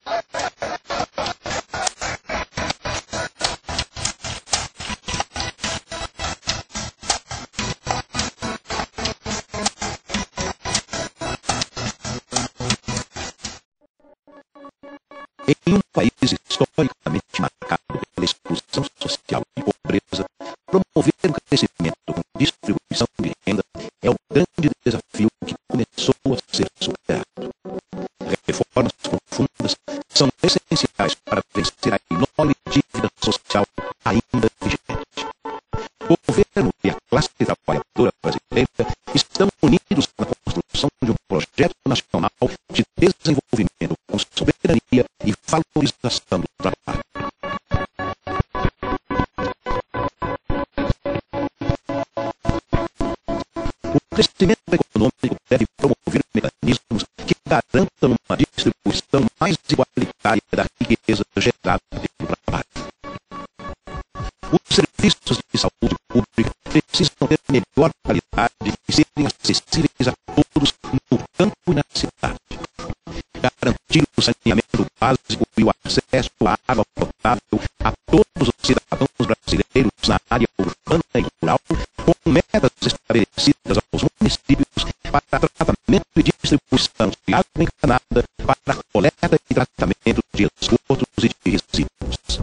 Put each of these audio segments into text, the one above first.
Em um país historicamente marcado pela exclusão social e pobreza, promover o crescimento com distribuição de renda é o grande desafio que começou a ser superado. Reformas profundas são essenciais para vencer a enorme dívida social ainda vigente. O governo e a classe trabalhadora brasileira estão unidos na construção de um projeto nacional de desenvolvimento com soberania e valorização do trabalho. O crescimento econômico deve promover mecanismos que garantam uma distribuição mais igualitária da riqueza gerada pelo trabalho. Os serviços de saúde pública precisam ter melhor qualidade e serem acessíveis a todos no campo e na cidade. Garantir o saneamento básico e o acesso à água potável a todos os cidadãos brasileiros na área urbana e rural, com metas estabelecidas aos municípios para tratamento e distribuição de água encanada, para coleta e tratamento de esgotos e de resíduos.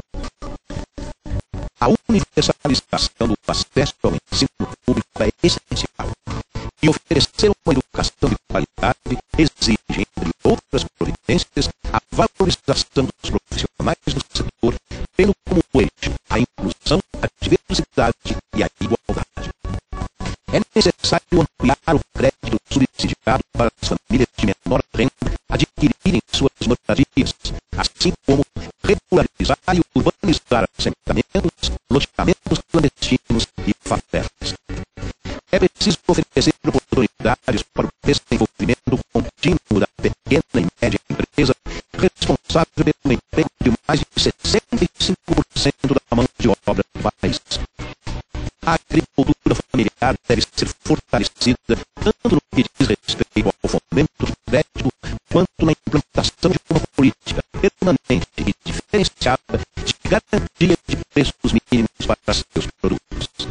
A universalização do acesso ao ensino público é essencial, e oferecer uma educação de qualidade exige, entre outras providências, a valorização dos profissionais do setor, tendo como eixo a inclusão, a diversidade e a igualdade. É necessário ampliar o crédito subsidiado para as famílias de menor renda adquirirem suas moradias, assim como regularizar e urbanizar assentamentos, loteamentos clandestinos e favelas. É preciso oferecer oportunidades para o desenvolvimento contínuo da pequena e média empresa, responsável pelo emprego de mais de 65% da mão de obra do país. A agricultura familiar deve ser fortalecida tanto no que diz respeito ao fomento do crédito, quanto na implantação de uma política permanente e diferenciada de garantia de preços mínimos para seus produtos.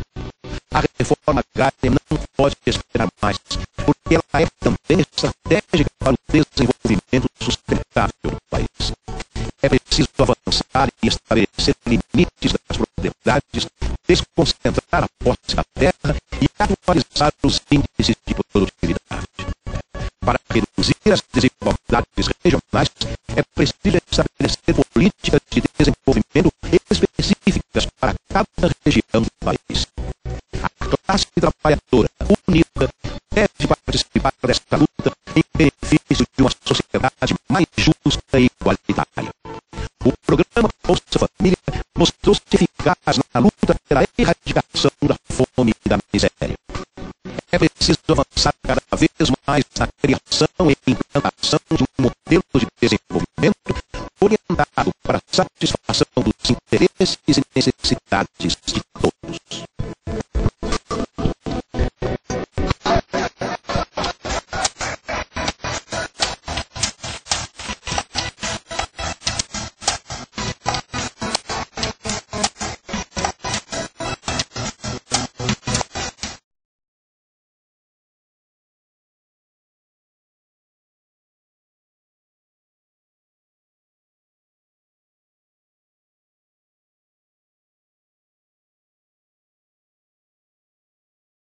A reforma agrária não pode esperar mais, porque ela é também estratégica para o desenvolvimento sustentável do país. É preciso avançar e estabelecer limites das propriedades, desconcentrar a posse da terra e atualizar os índices de produtividade. Para reduzir as desigualdades regionais, é preciso estabelecer políticas de desenvolvimento específicas para cada região do país. A classe trabalhadora unida deve participar desta luta em benefício de uma sociedade mais justa e igualitária. O programa Bolsa Família mostrou-se eficaz na luta pela erradicação da fome e da miséria. É preciso avançar cada vez mais na criação e implantação de